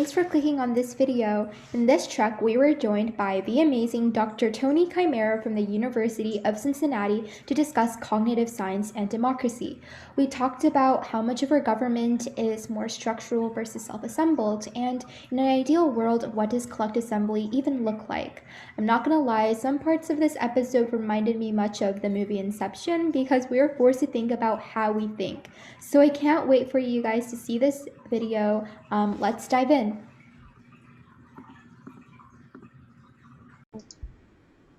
Thanks for clicking on this video. In this trek, we were joined by the amazing Dr. Tony Chemero from the University of Cincinnati to discuss cognitive science and democracy. We talked about how much of our government is more structural versus self-assembled, and in an ideal world, what does collective assembly even look like? I'm not gonna lie, some parts of this episode reminded me much of the movie Inception because we were forced to think about how we think. So I can't wait for you guys to see this video. Let's dive in.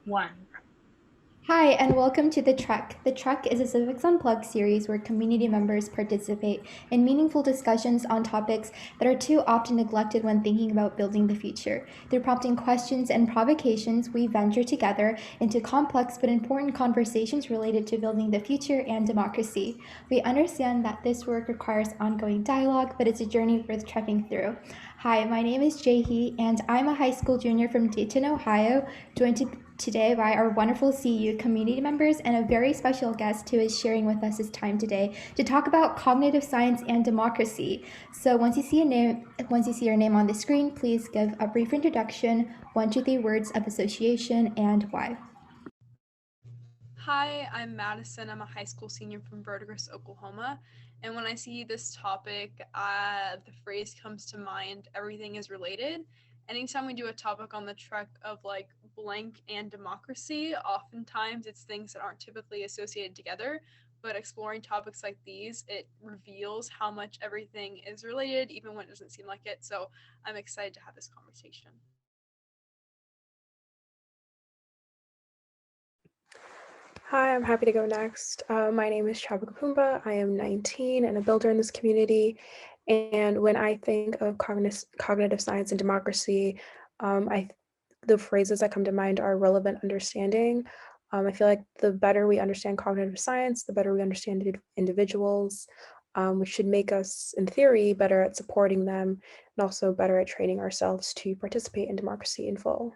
1. Hi, and welcome to The Trek. The Trek is a Civics Unplugged series where community members participate in meaningful discussions on topics that are too often neglected when thinking about building the future. Through prompting questions and provocations, we venture together into complex but important conversations related to building the future and democracy. We understand that this work requires ongoing dialogue, but it's a journey worth trekking through. Hi, my name is Jae-Hee, and I'm a high school junior from Dayton, Ohio, joined today by our wonderful CU community members and a very special guest who is sharing with us his time today to talk about cognitive science and democracy. So once you see your name on the screen, please give a brief introduction, 1 to 3 words of association, and why. Hi, I'm Madison. I'm a high school senior from Verdigris, Oklahoma. And when I see this topic, the phrase comes to mind, everything is related. Anytime we do a topic on the trek of like blank and democracy, oftentimes it's things that aren't typically associated together. But exploring topics like these, it reveals how much everything is related, even when it doesn't seem like it. So I'm excited to have this conversation. Hi, I'm happy to go next. My name is Chabu Kapumba. I am 19 and a builder in this community. And when I think of cognitive science and democracy, the phrases that come to mind are relevant understanding. I feel like the better we understand cognitive science, the better we understand individuals, which should make us, in theory, better at supporting them and also better at training ourselves to participate in democracy in full.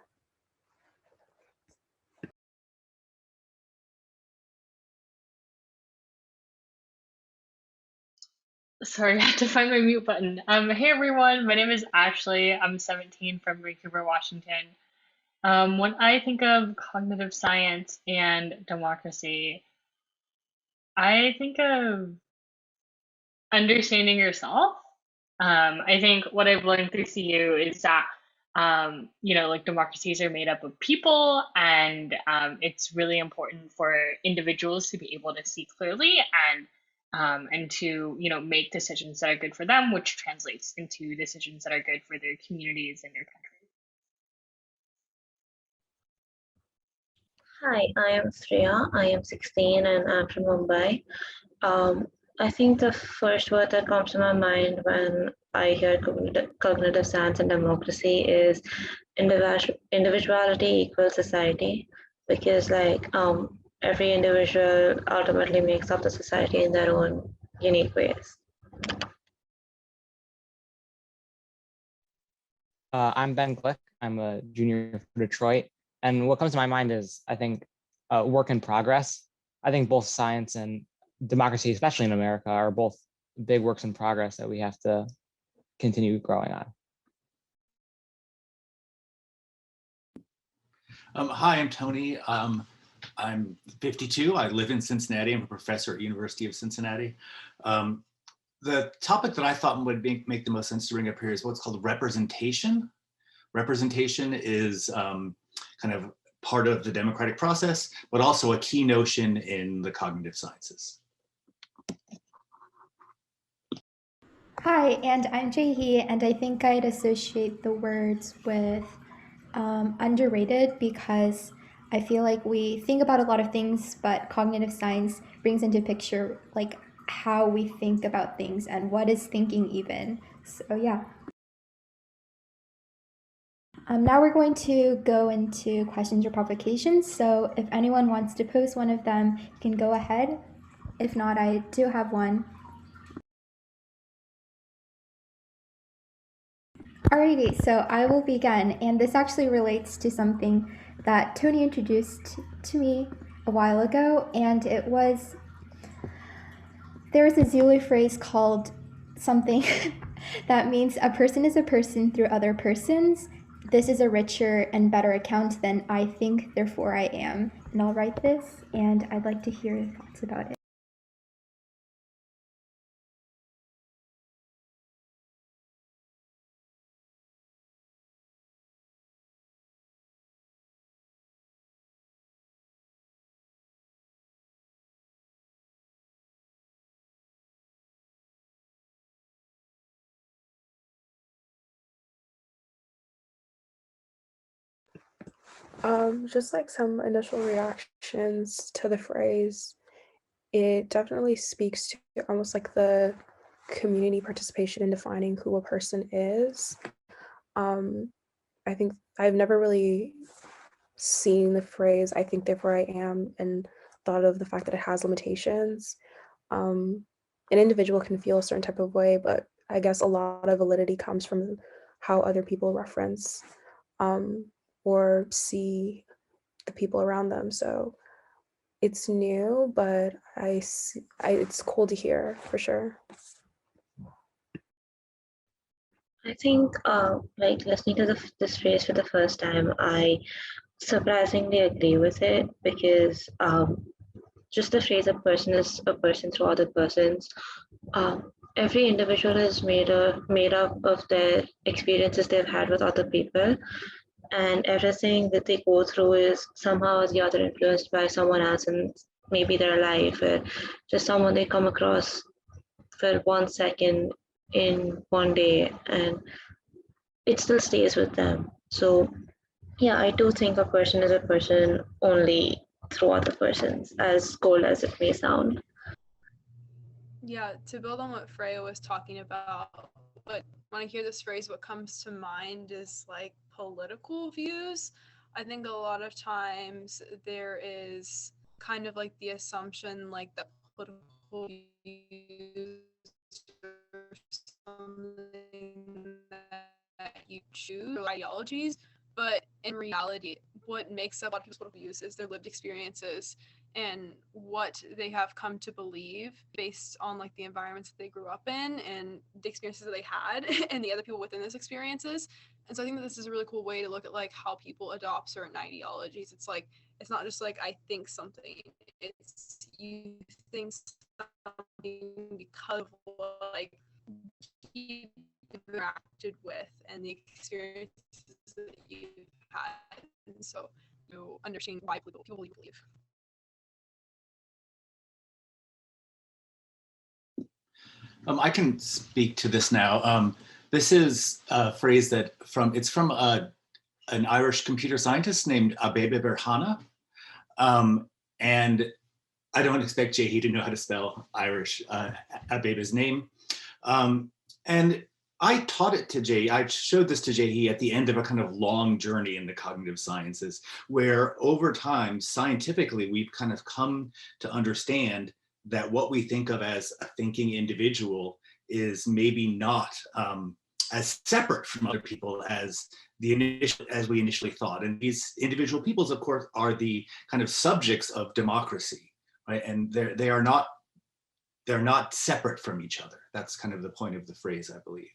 Sorry, I had to find my mute button. Hey everyone, my name is Ashley. I'm 17 from Vancouver, Washington. When I think of cognitive science and democracy, I think of understanding yourself. I think what I've learned through CU is that, like democracies are made up of people, and it's really important for individuals to be able to see clearly and to make decisions that are good for them, which translates into decisions that are good for their communities and their country. Hi, I am Freya. I am 16 and I'm from Mumbai. I think the first word that comes to my mind when I hear cognitive science and democracy is individuality equals society, because every individual ultimately makes up the society in their own unique ways. I'm Ben Glick. I'm a junior from Detroit. And what comes to my mind is, I think, work in progress. I think both science and democracy, especially in America, are both big works in progress that we have to continue growing on. Hi, I'm Tony. I'm 52. I live in Cincinnati. I'm a professor at University of Cincinnati. The topic that I thought would make the most sense to bring up here is what's called representation. Representation is kind of part of the democratic process, but also a key notion in the cognitive sciences. Hi, and I'm Jae-Hee, and I think I'd associate the words with underrated, because I feel like we think about a lot of things, but cognitive science brings into picture like how we think about things and what is thinking even. So yeah. Now we're going to go into questions or provocations. So if anyone wants to pose one of them, you can go ahead. If not, I do have one. Alrighty, so I will begin, and this actually relates to something that Tony introduced to me a while ago, and it was, there was a Zulu phrase called something, That means a person is a person through other persons. This is a richer and better account than I think, therefore I am. And I'll write this, and I'd like to hear your thoughts about it. Just like some initial reactions to the phrase, it definitely speaks to almost like the community participation in defining who a person is. I think I've never really seen the phrase "I think therefore I am" and thought of the fact that it has limitations. An individual can feel a certain type of way, but I guess a lot of validity comes from how other people reference or see the people around them. So it's new, but it's cool to hear for sure. I think like listening to this phrase for the first time, I surprisingly agree with it because just the phrase "a person is a person through other persons." Every individual is made up of their experiences they've had with other people, and everything that they go through is somehow or the other influenced by someone else, and maybe their life, or just someone they come across for 1 second in one day, and it still stays with them. So yeah, I do think a person is a person only through other persons, as cold as it may sound. Yeah, to build on what Freya was talking about, but when I hear this phrase, what comes to mind is like political views. I think a lot of times there is kind of like the assumption like that political views are something that you choose or ideologies, but in reality, what makes up a lot of people's political views is their lived experiences and what they have come to believe based on like the environments that they grew up in and the experiences that they had and the other people within those experiences. And so I think that this is a really cool way to look at like how people adopt certain ideologies. It's like it's not just like I think something, it's you think something because of what like you've interacted with and the experiences that you've had. And so you understand why people believe. I can speak to this now. This is a phrase that it's from an Irish computer scientist named Abebe Berhana. And I don't expect Jae-Hee to know how to spell Irish Abebe's name. And I taught it to Jae-Hee. I showed this to Jae-Hee at the end of a kind of long journey in the cognitive sciences, where over time, scientifically, we've kind of come to understand that what we think of as a thinking individual is maybe not as separate from other people as we initially thought. And these individual peoples, of course, are the kind of subjects of democracy, right? And they're not separate from each other. That's kind of the point of the phrase, I believe.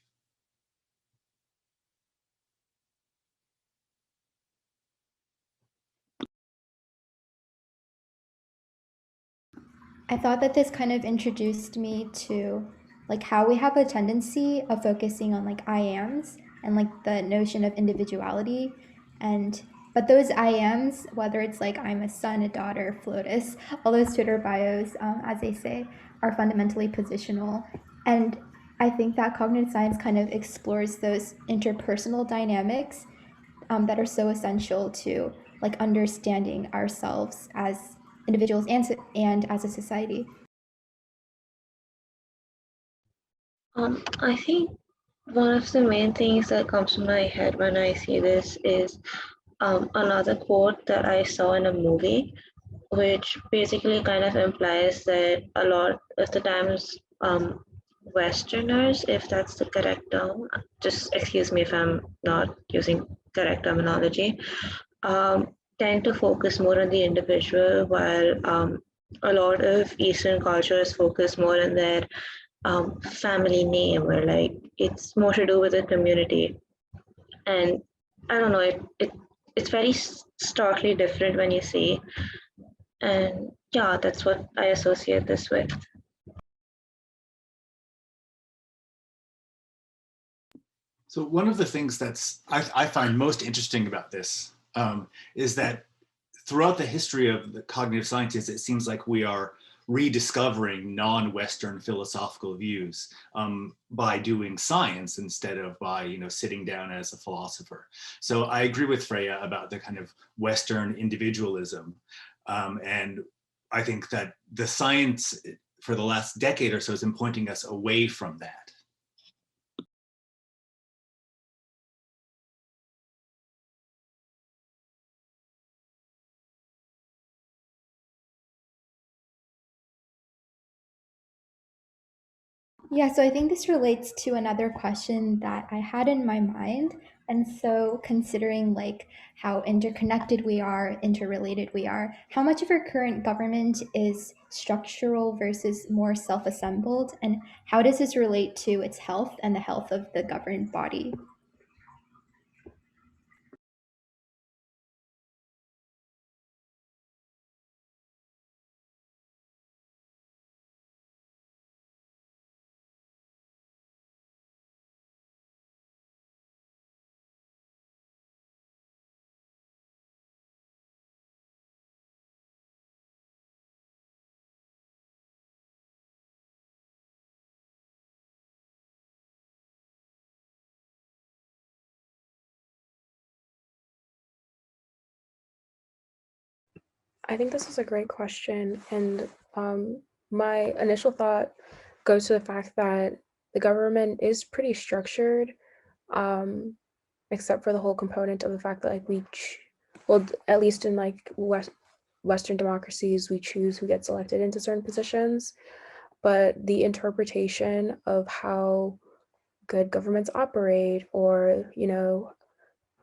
I thought that this kind of introduced me to like how we have a tendency of focusing on like I ams and like the notion of individuality, and but those I ams, whether it's like I'm a son, a daughter, FLOTUS, all those Twitter bios, as they say, are fundamentally positional. And I think that cognitive science kind of explores those interpersonal dynamics that are so essential to like understanding ourselves as individuals and as a society. I think one of the main things that comes to my head when I see this is another quote that I saw in a movie, which basically kind of implies that a lot of the times Westerners, if that's the correct term, just excuse me if I'm not using correct terminology, tend to focus more on the individual, while a lot of Eastern cultures focus more on their family name, or like it's more to do with the community. And I don't know, it's very starkly different when you see. And yeah, that's what I associate this with. So one of the things I find most interesting about this is that throughout the history of the cognitive sciences, it seems like we are rediscovering non-Western philosophical views by doing science instead of by sitting down as a philosopher. So I agree with Freya about the kind of Western individualism, and I think that the science for the last decade or so has been pointing us away from that. Yeah, so I think this relates to another question that I had in my mind. And so considering like how interconnected we are, interrelated we are, how much of our current government is structural versus more self-assembled, and how does this relate to its health and the health of the governed body? I think this is a great question. And my initial thought goes to the fact that the government is pretty structured, except for the whole component of the fact that like well, at least in like Western democracies, we choose who gets elected into certain positions. But the interpretation of how good governments operate, or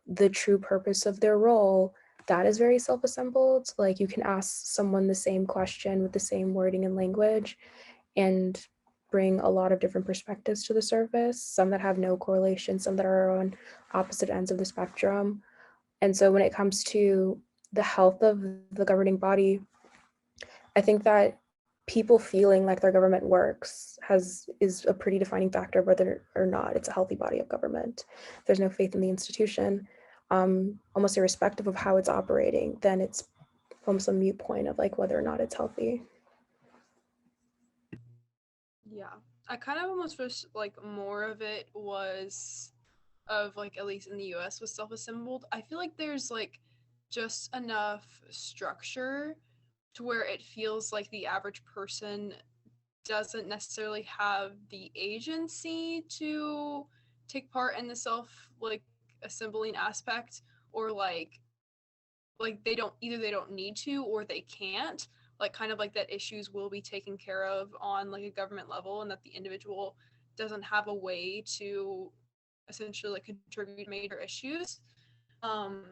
the true purpose of their role, that is very self-assembled. Like you can ask someone the same question with the same wording and language and bring a lot of different perspectives to the surface, some that have no correlation, some that are on opposite ends of the spectrum. And so when it comes to the health of the governing body, I think that people feeling like their government works is a pretty defining factor of whether or not it's a healthy body of government. If there's no faith in the institution, almost irrespective of how it's operating, then it's almost a mute point of like whether or not it's healthy. Yeah, I kind of almost wish like more of it was of like at least in the US was self-assembled. I feel like there's like just enough structure to where it feels like the average person doesn't necessarily have the agency to take part in the self like assembling aspect, or like they don't need to or they can't, like kind of like that issues will be taken care of on like a government level, and that the individual doesn't have a way to essentially like contribute major issues. um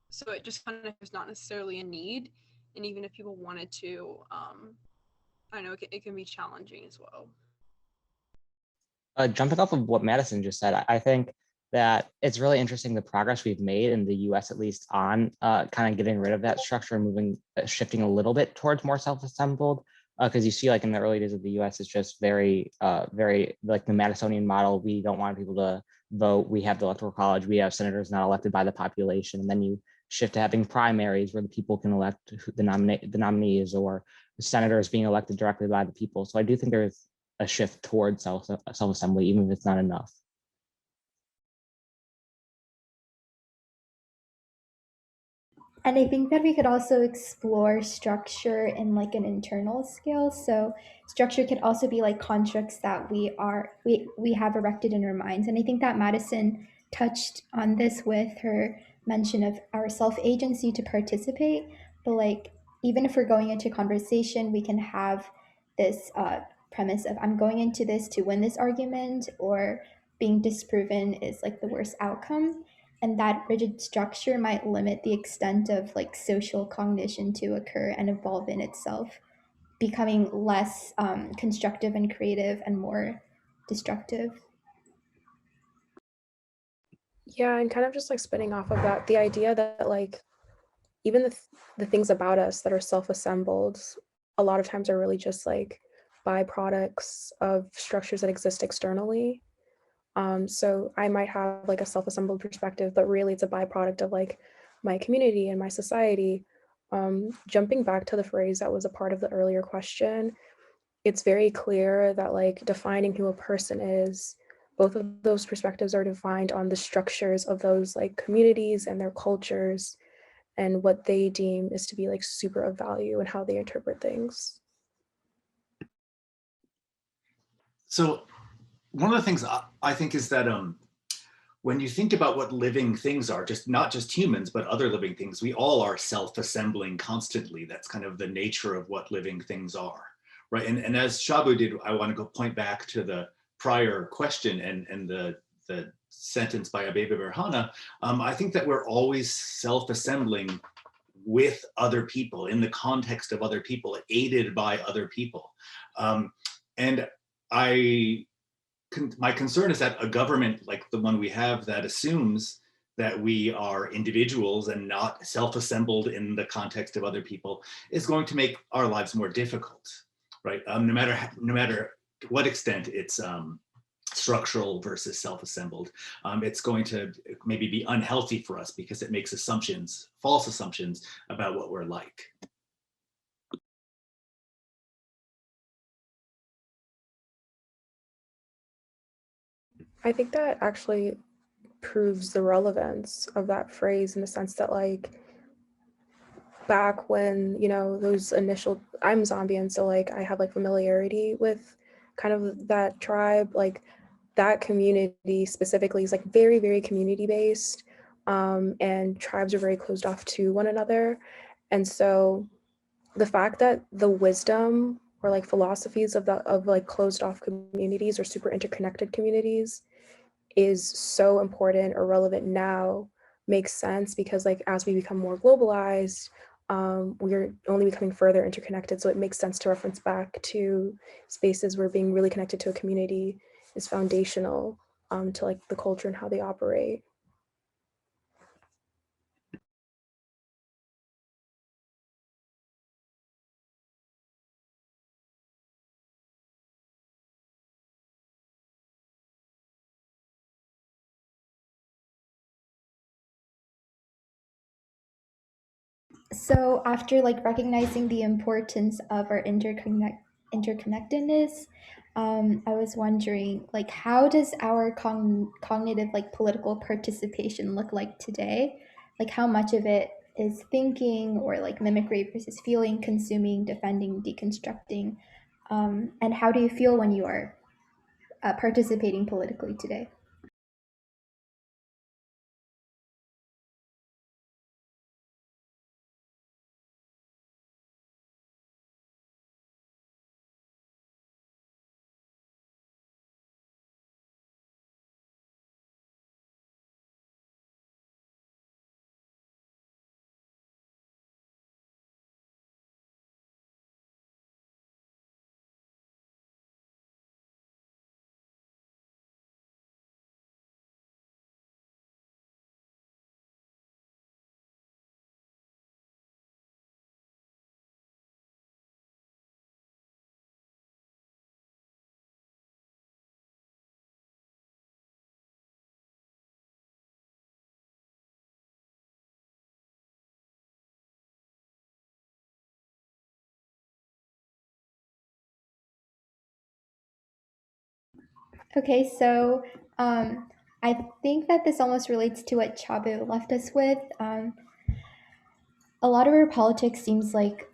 so it just kind of is not necessarily a need, and even if people wanted to, I know it can be challenging as well. Jumping off of what Madison just said, I think that it's really interesting the progress we've made in the US, at least on kind of getting rid of that structure and shifting a little bit towards more self-assembled. Because you see like in the early days of the US, it's just very like the Madisonian model. We don't want people to vote. We have the electoral college. We have senators not elected by the population. And then you shift to having primaries where the people can elect the nominees, or senators being elected directly by the people. So I do think there's a shift towards self-assembly, even if it's not enough. And I think that we could also explore structure in like an internal scale. So structure could also be like constructs that we have erected in our minds. And I think that Madison touched on this with her mention of our self-agency to participate. But like even if we're going into conversation, we can have this premise of I'm going into this to win this argument, or being disproven is like the worst outcome, and that rigid structure might limit the extent of like social cognition to occur and evolve in itself. becoming less constructive and creative and more destructive. Yeah, and kind of just like spinning off of that, the idea that like even the things about us that are self-assembled a lot of times are really just like byproducts of structures that exist externally. So I might have like a self-assembled perspective, but really it's a byproduct of like my community and my society. Jumping back to the phrase that was a part of the earlier question, it's very clear that like defining who a person is, both of those perspectives are defined on the structures of those like communities and their cultures and what they deem is to be like super of value and how they interpret things. So one of the things I think is that when you think about what living things are, just not just humans, but other living things, we all are self-assembling constantly. That's kind of the nature of what living things are, right? And as Chabu did, I want to go point back to the prior question and the sentence by Abebe Berhana. I think that we're always self-assembling with other people, in the context of other people, aided by other people. And my concern is that a government like the one we have that assumes that we are individuals and not self-assembled in the context of other people is going to make our lives more difficult, right? No matter to what extent it's structural versus self-assembled, it's going to maybe be unhealthy for us because it makes assumptions, false assumptions about what we're like. I think that actually proves the relevance of that phrase in the sense that like back when, you know, those initial, I'm Zambian, so like I have like familiarity with kind of that tribe, like that community specifically is like very, very community based, and tribes are very closed off to one another. And so the fact that the wisdom or like philosophies of like closed off communities or super interconnected communities is so important or relevant now makes sense because like as we become more globalized, we're only becoming further interconnected. So it makes sense to reference back to spaces where being really connected to a community is foundational to like the culture and how they operate. So after like recognizing the importance of our interconnectedness, I was wondering like how does our cognitive like political participation look like today? Like how much of it is thinking or like mimicry versus feeling, consuming, defending, deconstructing, and how do you feel when you are participating politically today? Okay, so I think that this almost relates to what Chabu left us with. A lot of our politics seems like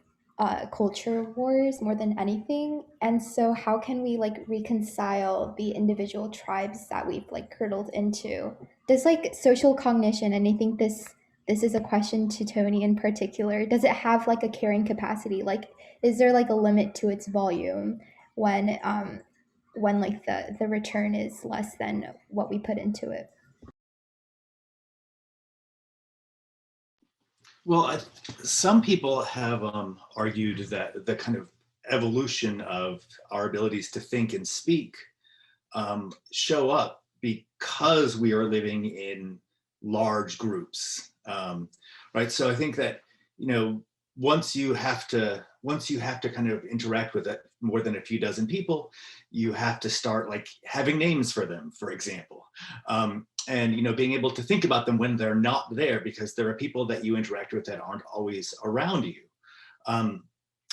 culture wars more than anything, and so how can we like reconcile the individual tribes that we've like curdled into? Does like social cognition, and I think this is a question to Tony in particular, does it have like a carrying capacity? Like, is there like a limit to its volume when like the return is less than what we put into it? Well, some people have argued that the kind of evolution of our abilities to think and speak show up because we are living in large groups, right? So I think that, you know, once you have to kind of interact with more than a few dozen people, you have to start like having names for them, for example, and, you know, being able to think about them when they're not there, because there are people that you interact with that aren't always around you.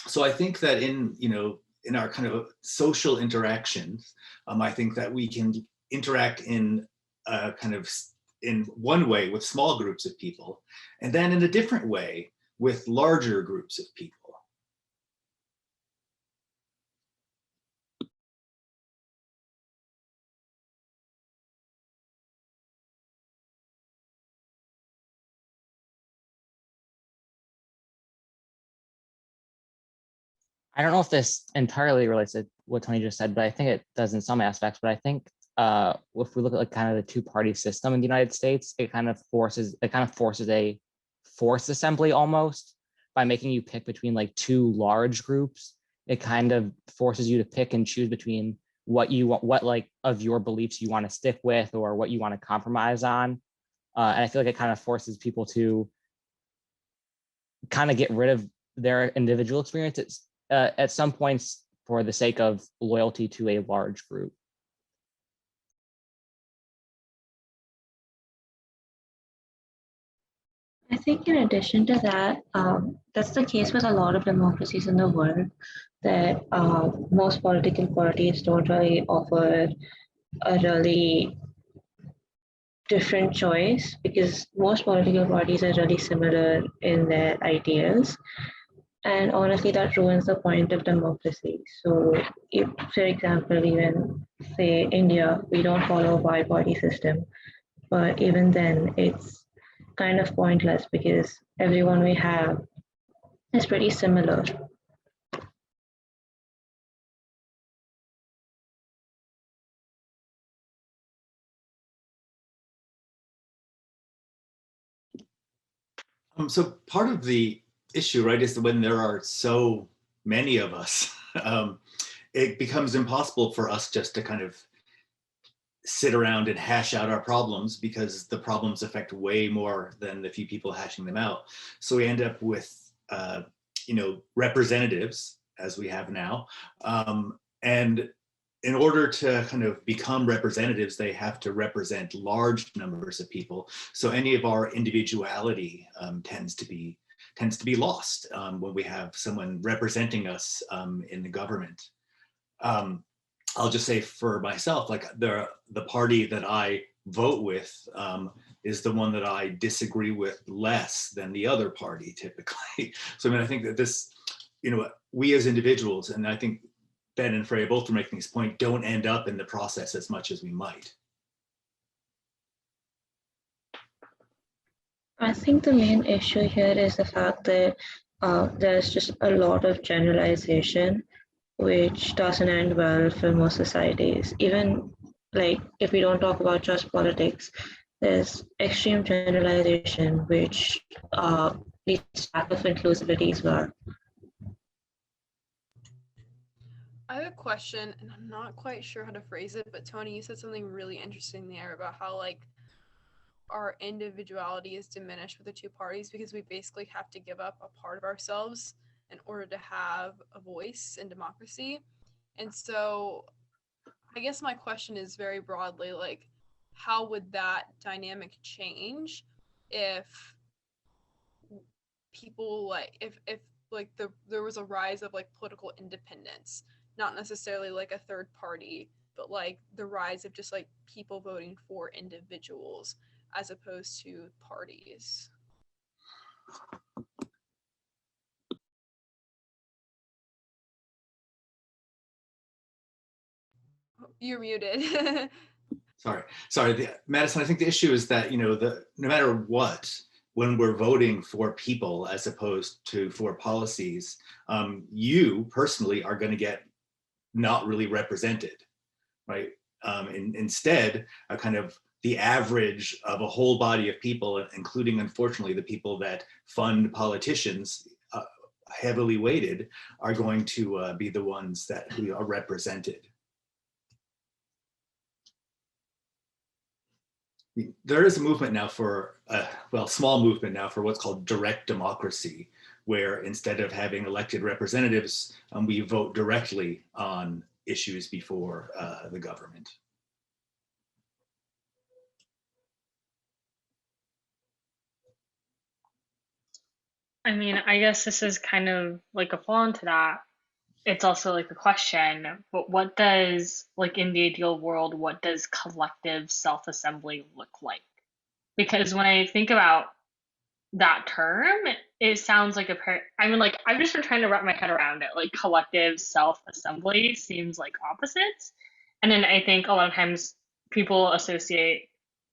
So I think that in, you know, in our kind of social interactions, I think that we can interact in kind of in one way with small groups of people, and then in a different way with larger groups of people. I don't know if this entirely relates to what Tony just said, but I think it does in some aspects. But I think if we look at like kind of the two-party system in the United States, it kind of forces a forced assembly almost by making you pick between like two large groups. It kind of forces you to pick and choose between what you want, what like of your beliefs you want to stick with, or what you want to compromise on. And I feel like it kind of forces people to kind of get rid of their individual experiences at some points for the sake of loyalty to a large group. I think in addition to that, that's the case with a lot of democracies in the world, that most political parties don't really offer a really different choice, because most political parties are really similar in their ideals. And honestly, that ruins the point of democracy. So if, for example, even say India, we don't follow a bi-party system, but even then it's kind of pointless because everyone we have is pretty similar. So part of the issue, right, is that when there are so many of us, it becomes impossible for us just to kind of sit around and hash out our problems, because the problems affect way more than the few people hashing them out. So we end up with, you know, representatives, as we have now, and in order to kind of become representatives, they have to represent large numbers of people. So any of our individuality tends to be lost when we have someone representing us in the government. I'll just say for myself, like the party that I vote with is the one that I disagree with less than the other party typically. So I mean, I think that this, you know, we as individuals, and I think Ben and Freya both are making this point, don't end up in the process as much as we might. I think the main issue here is the fact that there's just a lot of generalization, which doesn't end well for most societies. Even like if we don't talk about just politics, there's extreme generalization, which leads to lack of inclusivity as well. I have a question, and I'm not quite sure how to phrase it, but Tony, you said something really interesting there about how like our individuality is diminished with the two parties because we basically have to give up a part of ourselves in order to have a voice in democracy. And so I guess my question is very broadly, like, how would that dynamic change if people like if like there was a rise of like political independence, not necessarily like a third party, but like the rise of just like people voting for individuals as opposed to parties? You're muted. Sorry, Madison. I think the issue is that, you know, no matter what, when we're voting for people as opposed to for policies, you personally are going to get not really represented, right? Instead, a kind of the average of a whole body of people, including, unfortunately, the people that fund politicians, heavily weighted are going to be the ones that who are represented. There is a movement now for, well, small movement now for what's called direct democracy, where instead of having elected representatives, we vote directly on issues before the government. I mean, I guess this is kind of like a follow on to that. It's also like a question, but what does, like in the ideal world, what does collective self-assembly look like? Because when I think about that term, it sounds like I mean, like, I've just been trying to wrap my head around it. Like, collective self-assembly seems like opposites. And then I think a lot of times people associate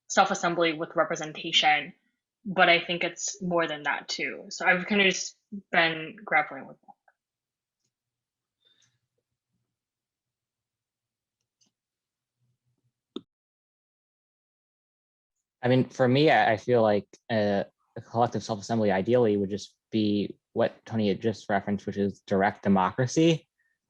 self-assembly with representation, but I think it's more than that too. So I've kind of just been grappling with that. I mean, for me, I feel like a collective self-assembly ideally would just be what Tony had just referenced, which is direct democracy.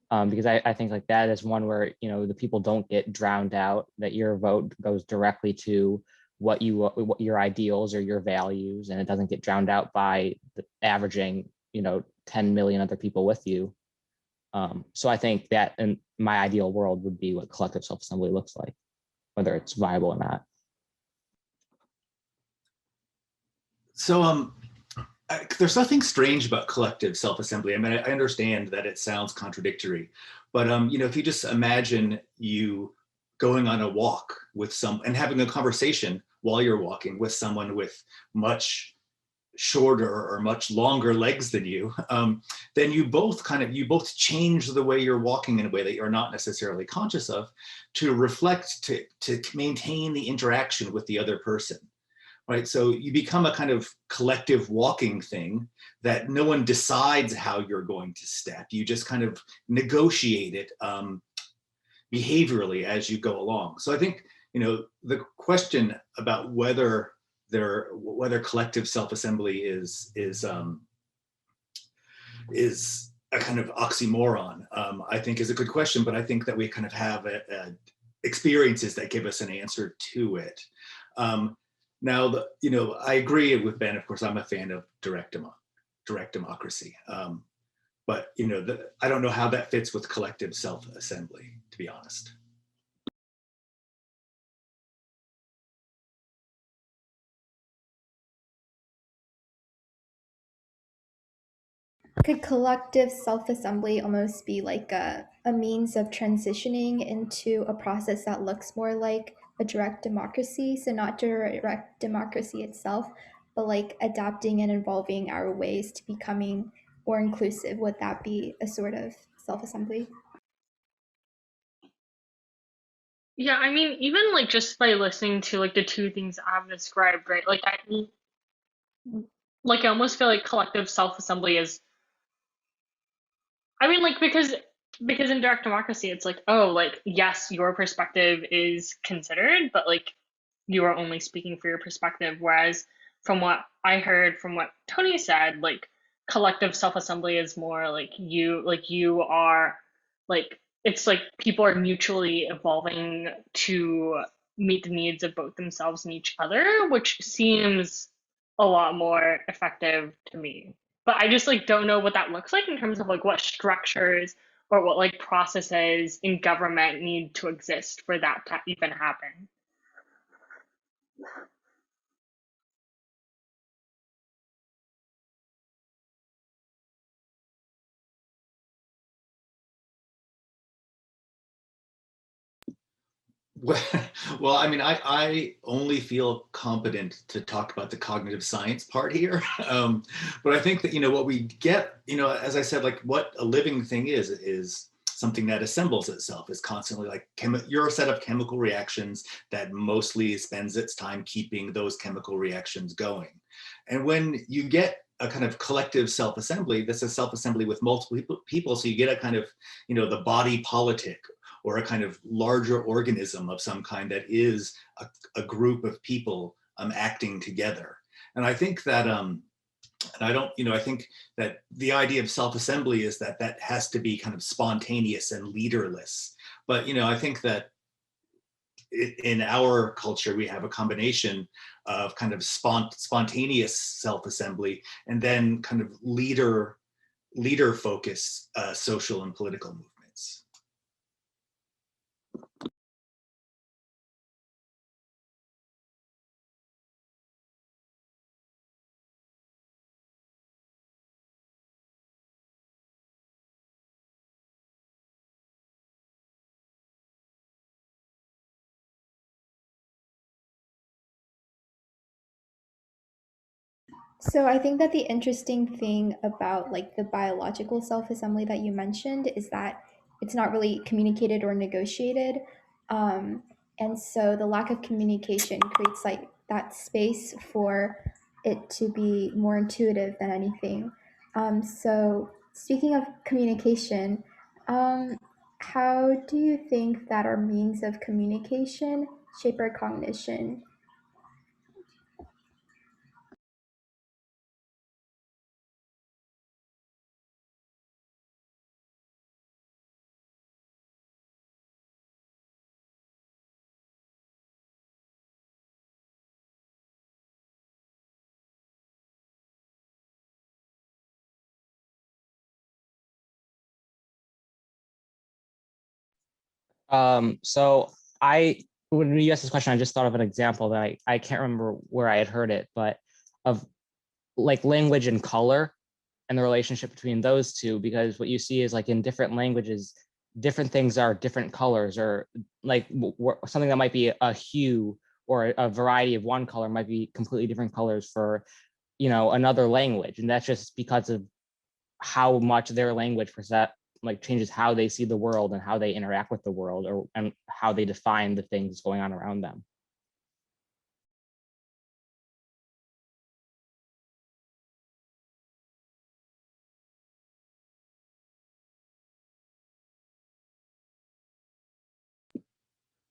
Because I think like that is one where, you know, the people don't get drowned out, that your vote goes directly to what your ideals or your values, and it doesn't get drowned out by the averaging, you know, 10 million other people with you. So I think that in my ideal world would be what collective self-assembly looks like, whether it's viable or not. So there's nothing strange about collective self-assembly. I mean, I understand that it sounds contradictory, but you know, if you just imagine you going on a walk with and having a conversation while you're walking with someone with much shorter or much longer legs than you, then you both change the way you're walking in a way that you're not necessarily conscious of, to reflect, to maintain the interaction with the other person. Right, so you become a kind of collective walking thing that no one decides how you're going to step. You just kind of negotiate it behaviorally as you go along. So I think, you know, the question about whether collective self-assembly is a kind of oxymoron, I think is a good question, but I think that we kind of have experiences that give us an answer to it. Now, you know, I agree with Ben. Of course, I'm a fan of direct democracy, but you know, I don't know how that fits with collective self-assembly, to be honest. Could collective self-assembly almost be like a means of transitioning into a process that looks more like a direct democracy? So not direct democracy itself, but like adapting and evolving our ways to becoming more inclusive. Would that be a sort of self-assembly? Yeah, I mean, even like just by listening to like the two things I've described, right? I almost feel like collective self-assembly is, I mean, like, because in direct democracy, it's like, oh, like, yes, your perspective is considered, but like you are only speaking for your perspective. Whereas from what I heard from what Tony said, like collective self-assembly is more like you are like, it's like people are mutually evolving to meet the needs of both themselves and each other, which seems a lot more effective to me. But I just like don't know what that looks like in terms of like what structures or what like processes in government need to exist for that to even happen. Well, I mean, I only feel competent to talk about the cognitive science part here. But I think that, you know, what we get, you know, as I said, like what a living thing is something that assembles itself, is constantly like you're a set of chemical reactions that mostly spends its time keeping those chemical reactions going. And when you get a kind of collective self-assembly, that's a self-assembly with multiple people, so you get a kind of, you know, the body politic, or a kind of larger organism of some kind that is a group of people acting together. And I think that And I don't, I think that the idea of self-assembly is that that has to be kind of spontaneous and leaderless. But, I think that in our culture, we have a combination of kind of spontaneous self-assembly and then kind of leader focused social and political movements. So I think that the interesting thing about like the biological self-assembly that you mentioned is that it's not really communicated or negotiated. Um, and so the lack of communication creates like that space for it to be more intuitive than anything. So speaking of communication, um, how do you think that our means of communication shape our cognition? So when you asked this question, I just thought of an example that I can't remember where I had heard it, but of like language and color and the relationship between those two, because what you see is like in different languages, different things are different colors, or like something that might be a hue or a variety of one color might be completely different colors for, another language. And that's just because of how much their language like changes how they see the world and how they interact with the world, and how they define the things going on around them.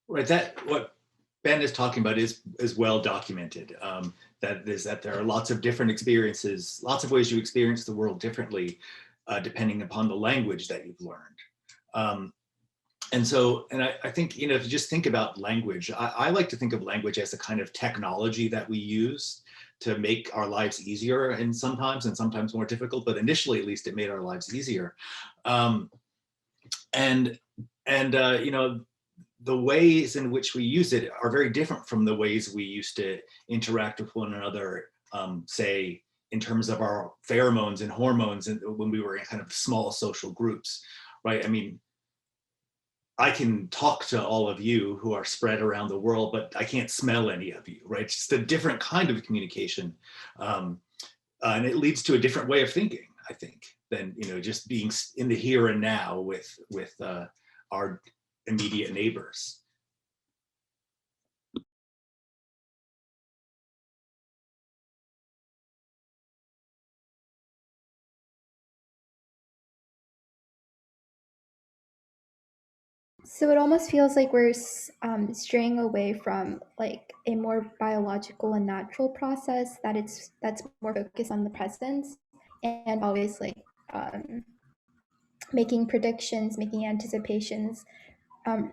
Right. That what Ben is talking about is well documented. That there are lots of different experiences, lots of ways you experience the world differently, depending upon the language that you've learned. And I think, if you just think about language, I like to think of language as a kind of technology that we use to make our lives easier, and sometimes more difficult, but initially at least it made our lives easier. Um, and the ways in which we use it are very different from the ways we used to interact with one another, say, in terms of our pheromones and hormones, and when we were in kind of small social groups, right? I mean, I can talk to all of you who are spread around the world, but I can't smell any of you, right? It's just a different kind of communication. And it leads to a different way of thinking, I think, than, just being in the here and now with our immediate neighbors. So it almost feels like we're straying away from like a more biological and natural process that's more focused on the present and always like um, making predictions, making anticipations, um,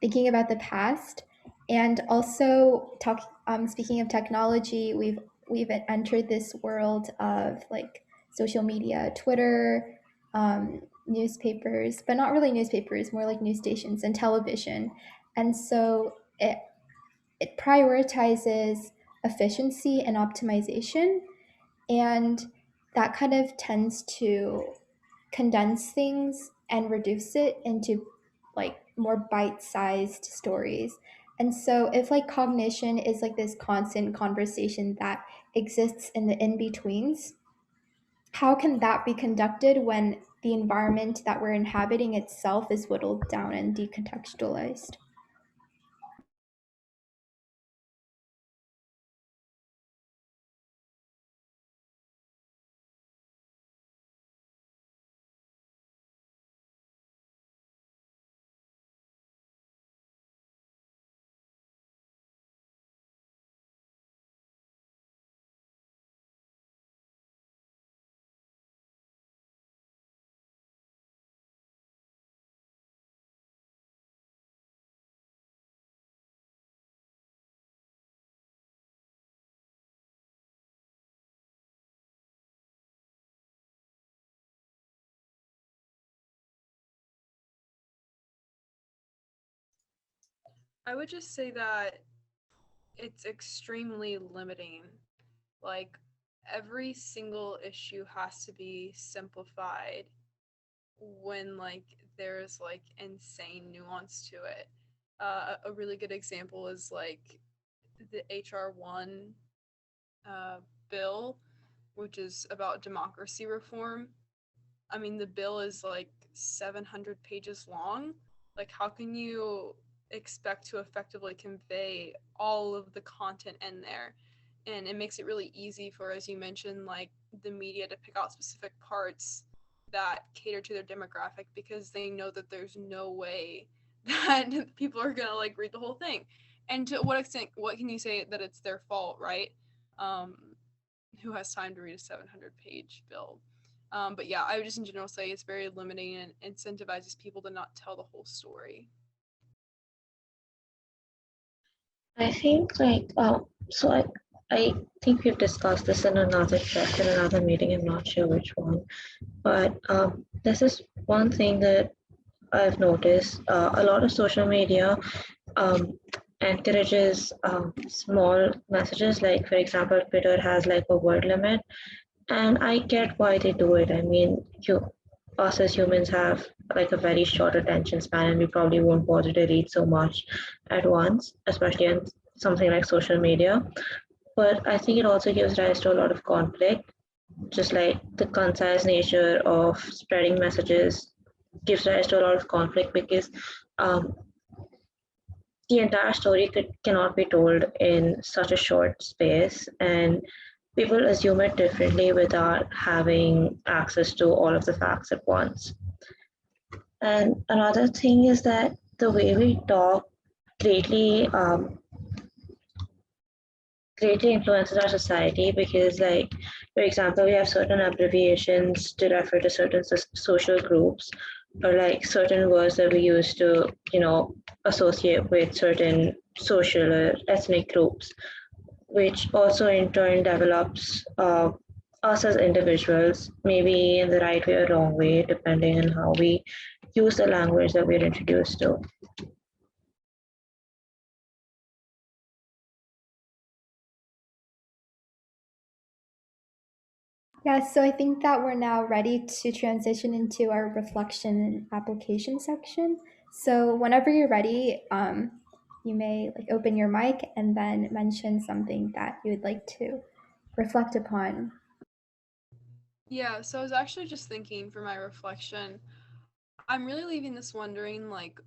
thinking about the past, and also speaking of technology, we've entered this world of like social media, Twitter, newspapers, but not really newspapers, more like news stations and television, and so it prioritizes efficiency and optimization, and that kind of tends to condense things and reduce it into like more bite-sized stories. And so if like cognition is like this constant conversation that exists in the in-betweens, how can that be conducted when the environment that we're inhabiting itself is whittled down and decontextualized? I would just say that it's extremely limiting. Like, every single issue has to be simplified when like there's like insane nuance to it. A really good example is like the HR1 bill, which is about democracy reform. I mean, the bill is like 700 pages long. Like, how can you expect to effectively convey all of the content in there? And it makes it really easy for, as you mentioned, like the media to pick out specific parts that cater to their demographic because they know that there's no way that people are gonna like read the whole thing. And to what extent, what can you say that it's their fault, right? Um, who has time to read a 700-page bill? But yeah, I would just in general say it's very limiting and incentivizes people to not tell the whole story. I think like so I think we've discussed this in another track in another meeting. I'm not sure which one, but this is one thing that I've noticed. A lot of social media encourages small messages. Like for example, Twitter has like a word limit, and I get why they do it. I mean, us as humans have like a very short attention span, and we probably won't bother to read so much at once, especially on something like social media. But I think it also gives rise to a lot of conflict, just like the concise nature of spreading messages gives rise to a lot of conflict because um, the entire story cannot be told in such a short space, and people assume it differently without having access to all of the facts at once. And another thing is that the way we talk greatly greatly influences our society because, like, for example, we have certain abbreviations to refer to certain social groups, or like certain words that we use to, associate with certain social or ethnic groups, which also in turn develops us as individuals, maybe in the right way or wrong way, depending on how we use the language that we're introduced to. Yeah, so I think that we're now ready to transition into our reflection and application section. So whenever you're ready, you may like open your mic and then mention something that you would like to reflect upon. Yeah, so I was actually just thinking for my reflection, I'm really leaving this wondering, like,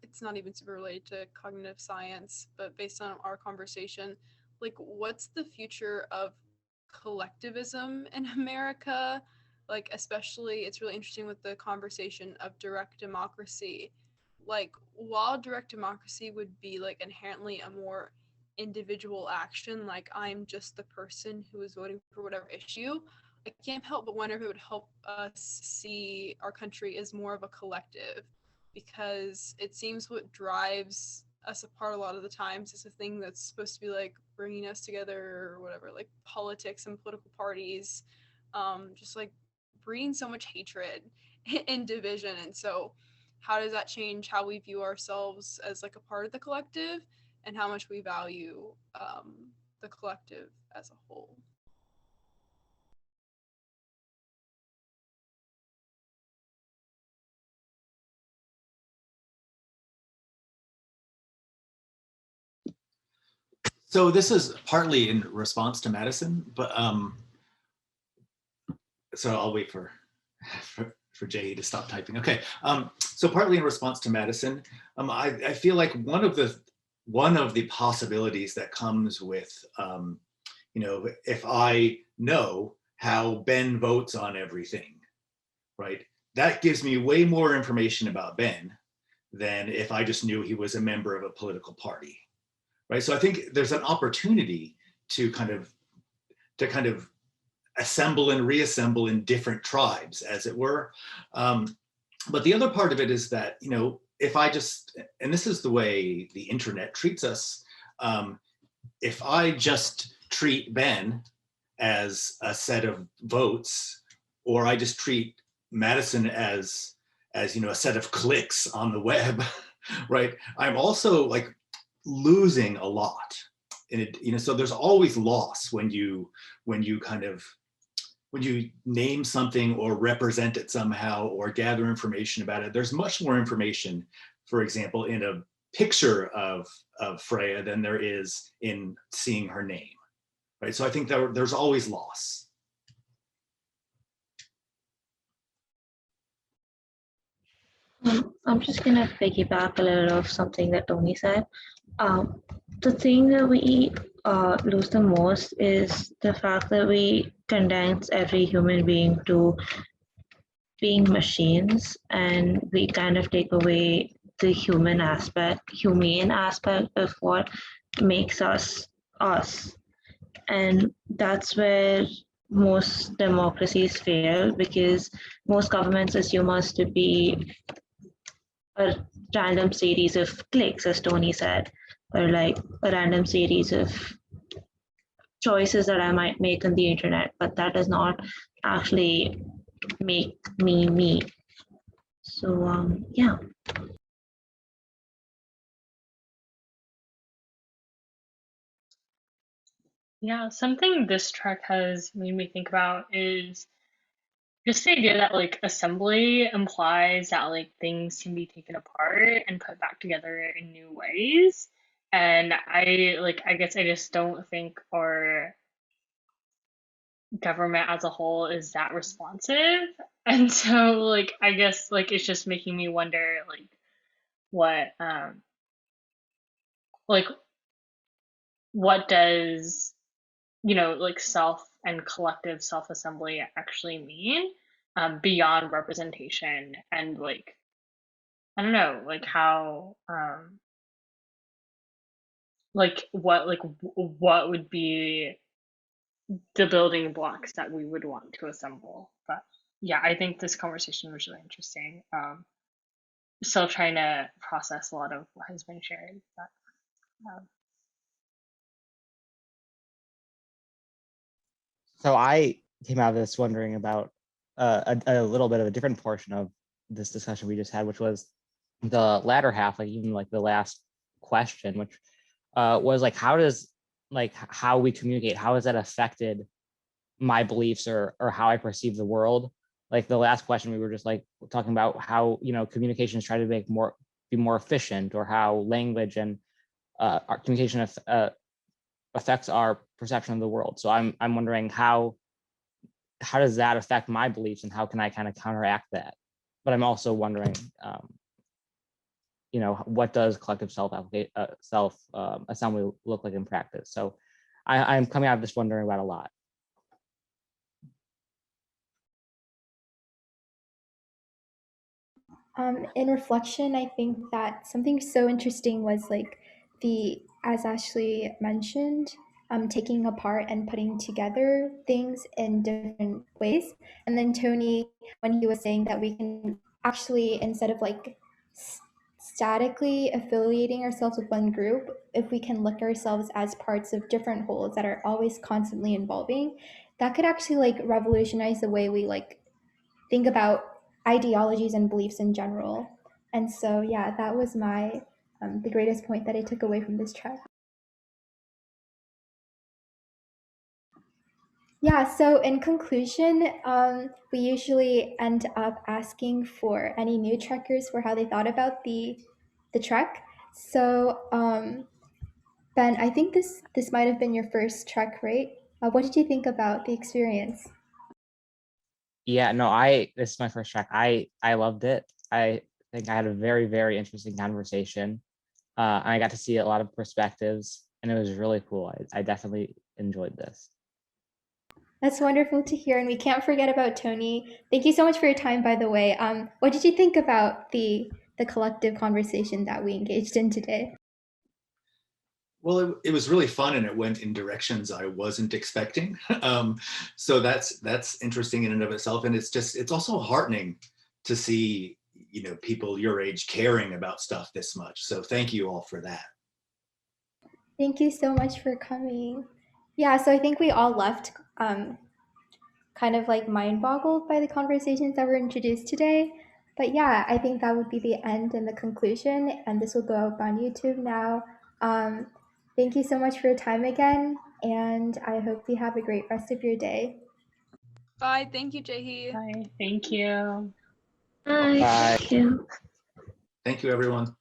it's not even super related to cognitive science, but based on our conversation, like, what's the future of collectivism in America? Like, especially, it's really interesting with the conversation of direct democracy. Like, while direct democracy would be, like, inherently a more individual action, like, I'm just the person who is voting for whatever issue, I can't help but wonder if it would help us see our country as more of a collective, because it seems what drives us apart a lot of the times is a thing that's supposed to be like bringing us together or whatever, like politics and political parties, just like breeding so much hatred and division. And so how does that change how we view ourselves as like a part of the collective and how much we value the collective as a whole? So this is partly in response to Madison, but so I'll wait for Jae-Hee to stop typing. Okay, so partly in response to Madison, I feel like one of the possibilities that comes with, if I know how Ben votes on everything, right? That gives me way more information about Ben than if I just knew he was a member of a political party, right? So I think there's an opportunity to kind of assemble and reassemble in different tribes, as it were. But the other part of it is that, if I just, and this is the way the internet treats us, if I just treat Ben as a set of votes, or I just treat Madison as a set of clicks on the web, right? I'm also like losing a lot. And it, you know, so there's always loss when you kind of, when you name something or represent it somehow or gather information about it. There's much more information, for example, in a picture of Freya than there is in seeing her name, right? So I think that there's always loss. I'm just gonna piggyback a little of something that Tony said. The thing that we lose the most is the fact that we condense every human being to being machines, and we kind of take away the humane aspect of what makes us us. And that's where most democracies fail, because most governments assume us to be a random series of clicks, as Tony said, or like a random series of choices that I might make on the internet, but that does not actually make me me. So yeah. Yeah, something this track has made me think about is just the idea that like assembly implies that like things can be taken apart and put back together in new ways. And I guess I just don't think our government as a whole is that responsive. And so like I guess like it's just making me wonder what um like what does like self and collective self assembly actually mean, beyond representation, and like I don't know like how what would be the building blocks that we would want to assemble. But yeah, I think this conversation was really interesting. Still trying to process a lot of what has been shared, but um, So I came out of this wondering about a little bit of a different portion of this discussion we just had, which was the latter half, like even like the last question, which was like, how does like how we communicate, how has that affected my beliefs or how I perceive the world? Like the last question, we were just like talking about how communications try to be more efficient, or how language and our communication affects our perception of the world. So I'm wondering how does that affect my beliefs, and how can I kind of counteract that? But I'm also wondering, what does collective self assembly look like in practice? So I'm coming out of this wondering about a lot. In reflection, I think that something so interesting was like as Ashley mentioned, taking apart and putting together things in different ways. And then Tony, when he was saying that we can actually, instead of like statically affiliating ourselves with one group, if we can look ourselves as parts of different wholes that are always constantly evolving, that could actually like revolutionize the way we like think about ideologies and beliefs in general. And so, yeah, that was my the greatest point that I took away from this track. Yeah, so in conclusion, we usually end up asking for any new trekkers for how they thought about the trek. So, Ben, I think this might have been your first trek, right? What did you think about the experience? Yeah, no, this is my first track. I loved it. I think I had a very, very interesting conversation. And I got to see a lot of perspectives, and it was really cool. I definitely enjoyed this. That's wonderful to hear, and we can't forget about Tony. Thank you so much for your time, by the way. What did you think about the collective conversation that we engaged in today? Well, it was really fun, and it went in directions I wasn't expecting. So that's interesting in and of itself, and it's also heartening to see people your age caring about stuff this much. So thank you all for that. Thank you so much for coming. Yeah, so I think we all left kind of like mind boggled by the conversations that were introduced today. But yeah, I think that would be the end and the conclusion, and this will go up on YouTube now. Thank you so much for your time again, and I hope you have a great rest of your day. Bye. Thank you, Jae-Hee. Bye. Thank you. Bye. Bye. Thank you. Thank you, everyone.